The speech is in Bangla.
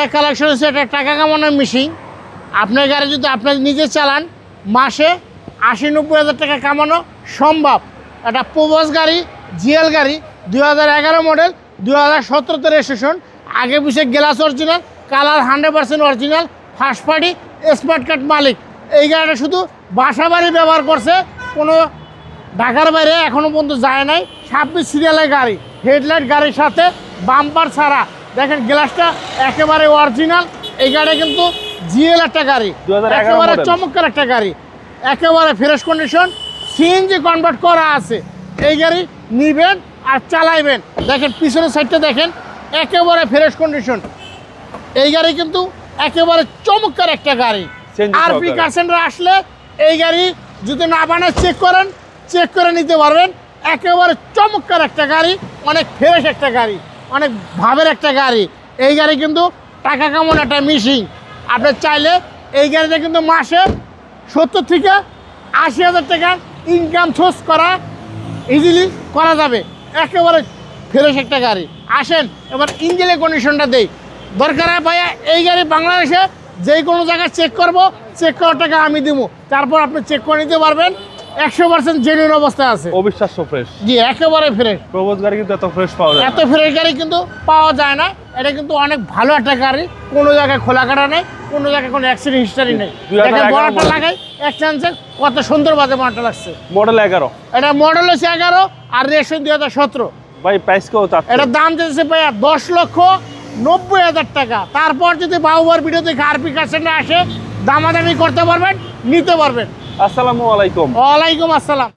আমাদের কালেকশন হচ্ছে একটা টাকা কামানোর মেশিন। আপনার গাড়ি যদি আপনি নিজে চালান মাসে ৮০-৯০ হাজার টাকা কামানো সম্ভব। একটা প্রবাস গাড়ি, জিএল গাড়ি, 2011 মডেল, 2017 রেজিস্ট্রেশন, আগে পিছিয়ে glass original, colour 100% original, first party, smart card মালিক। এই গাড়িটা শুধু বাসা বাড়ি ব্যবহার করছে, কোনো ঢাকার বাইরে এখনও পর্যন্ত যায় নাই। 26 সিরিয়ালের গাড়ি, হেডলাইট গাড়ির সাথে, বাম্পার ছাড়া। দেখেন গ্লাসটা একেবারে অরিজিনাল। এই গাড়ি কিন্তু জিএল একটা গাড়ি, একেবারে চমৎকার একটা গাড়ি, একেবারে ফ্রেশ কন্ডিশন, সিএনজি কনভার্ট করা আছে। এই গাড়ি নিবেন আর চালাইবেন। দেখেন পিছনের সাইডটা দেখেন, একেবারে ফ্রেশ কন্ডিশন। এই গাড়ি কিন্তু একেবারে চমৎকার একটা গাড়ি। আরপি কার সেন্টারে আসলে এই গাড়ি যদি না বানায় চেক করেন, চেক করে নিতে পারবেন। একেবারে চমৎকার একটা গাড়ি, অনেক ফ্রেশ একটা গাড়ি, অনেক ভাবের একটা গাড়ি। এই গাড়ি কিন্তু টাকা কামানো একটা মেশিন। আপনি চাইলে এই গাড়িটা কিন্তু মাসে 70 থেকে 80 হাজার টাকা ইনকাম সোর্স করা ইজিলি করা যাবে। একেবারে ফ্রেশ একটা গাড়ি। আসেন এবার ইঞ্জিনের কন্ডিশনটা দেই। দরকার হয় ভাইয়া এই গাড়ি বাংলাদেশে যে কোনো জায়গায় চেক করব, চেক করার টাকা আমি দিব, তারপর আপনি চেক করে নিতে পারবেন। 100% জেনুইন অবস্থায় আছে, অবিশ্বাস্য ফ্রেশ। জি একেবারে ফ্রেশ। প্রবোজ গাড়ি কিন্তু এত ফ্রেশ পাওয়া যায়, এত ফ্রেশ গাড়ি কিন্তু পাওয়া যায় না। এটা কিন্তু অনেক ভালো একটা গাড়ি, কোনো জায়গায় খোলা কাটা নেই, কোনো জায়গায় কোনো অ্যাক্সিডেন্ট হিস্টারি নেই। দেখেন বড়টা লাগাই এক চান্সে কত সুন্দর বাজে বড়টা লাগছে। মডেল 11, এটা মডেল হচ্ছে 11 আর রেজিস্ট্রেশন 2017। ভাই প্রাইস কেউ চাচ্ছে? এটার দাম দিতেছে ভাইয়া 10,90,000 টাকা। তারপর যদি বাহুবার ভিডিও দেখে আরপি কার সেন্টারে আসে দামাদামি করতে পারবেন, নিতে পারবেন। আসসালামু আলাইকুম। ওয়ালাইকুম আসসালাম।